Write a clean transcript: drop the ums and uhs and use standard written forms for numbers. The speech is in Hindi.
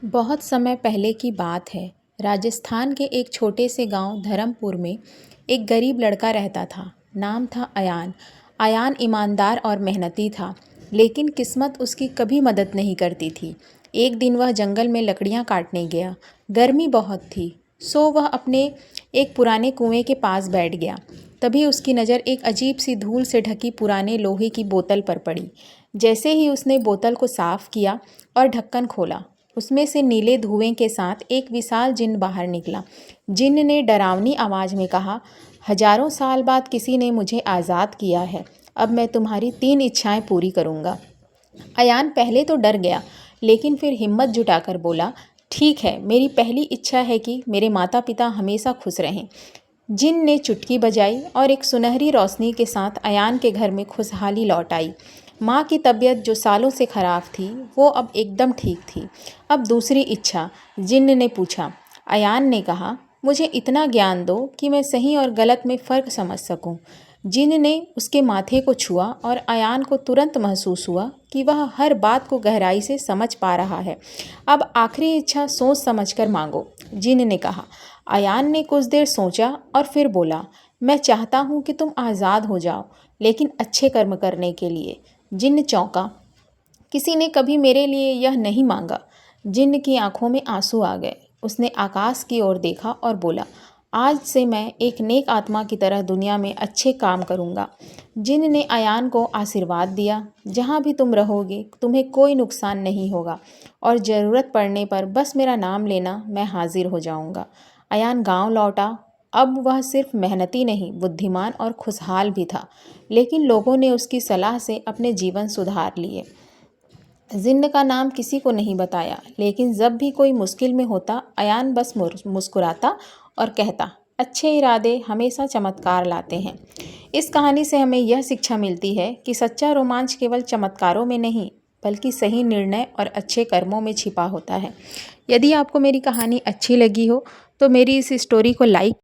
बहुत समय पहले की बात है। राजस्थान के एक छोटे से गांव धर्मपुर में एक गरीब लड़का रहता था। नाम था अयान। अयान ईमानदार और मेहनती था, लेकिन किस्मत उसकी कभी मदद नहीं करती थी। एक दिन वह जंगल में लकड़ियां काटने गया। गर्मी बहुत थी, सो वह अपने एक पुराने कुएं के पास बैठ गया। तभी उसकी नज़र एक अजीब सी धूल से ढकी पुराने लोहे की बोतल पर पड़ी। जैसे ही उसने बोतल को साफ किया और ढक्कन खोला, उसमें से नीले धुएं के साथ एक विशाल जिन्न बाहर निकला। जिन्न ने डरावनी आवाज़ में कहा, हजारों साल बाद किसी ने मुझे आज़ाद किया है। अब मैं तुम्हारी 3 इच्छाएं पूरी करूंगा। अयान पहले तो डर गया, लेकिन फिर हिम्मत जुटाकर बोला, ठीक है, मेरी पहली इच्छा है कि मेरे माता पिता हमेशा खुश रहें। जिन ने चुटकी बजाई और एक सुनहरी रोशनी के साथ अयान के घर में खुशहाली लौट आई। माँ की तबीयत जो सालों से खराब थी, वो अब एकदम ठीक थी। अब दूसरी इच्छा, जिन्न ने पूछा। अयान ने कहा, मुझे इतना ज्ञान दो कि मैं सही और गलत में फ़र्क समझ सकूं। जिन्न ने उसके माथे को छुआ और अयान को तुरंत महसूस हुआ कि वह हर बात को गहराई से समझ पा रहा है। अब आखिरी इच्छा सोच समझकर मांगो, जिन्न ने कहा। अयान ने कुछ देर सोचा और फिर बोला, मैं चाहता हूँ कि तुम आज़ाद हो जाओ, लेकिन अच्छे कर्म करने के लिए। जिन्न चौंका। किसी ने कभी मेरे लिए यह नहीं मांगा। जिन्न की आंखों में आंसू आ गए। उसने आकाश की ओर देखा और बोला, आज से मैं एक नेक आत्मा की तरह दुनिया में अच्छे काम करूंगा। जिन्न ने अयान को आशीर्वाद दिया, जहाँ भी तुम रहोगे तुम्हें कोई नुकसान नहीं होगा और ज़रूरत पड़ने पर बस मेरा नाम लेना, मैं हाजिर हो जाऊंगा। अयान गांव लौटा। अब वह सिर्फ मेहनती नहीं, बुद्धिमान और खुशहाल भी था। लेकिन लोगों ने उसकी सलाह से अपने जीवन सुधार लिए। जिन्न का नाम किसी को नहीं बताया, लेकिन जब भी कोई मुश्किल में होता, अयान बस मुस्कुराता और कहता, अच्छे इरादे हमेशा चमत्कार लाते हैं। इस कहानी से हमें यह शिक्षा मिलती है कि सच्चा रोमांच केवल चमत्कारों में नहीं, बल्कि सही निर्णय और अच्छे कर्मों में छिपा होता है। यदि आपको मेरी कहानी अच्छी लगी हो, तो मेरी इस स्टोरी को लाइक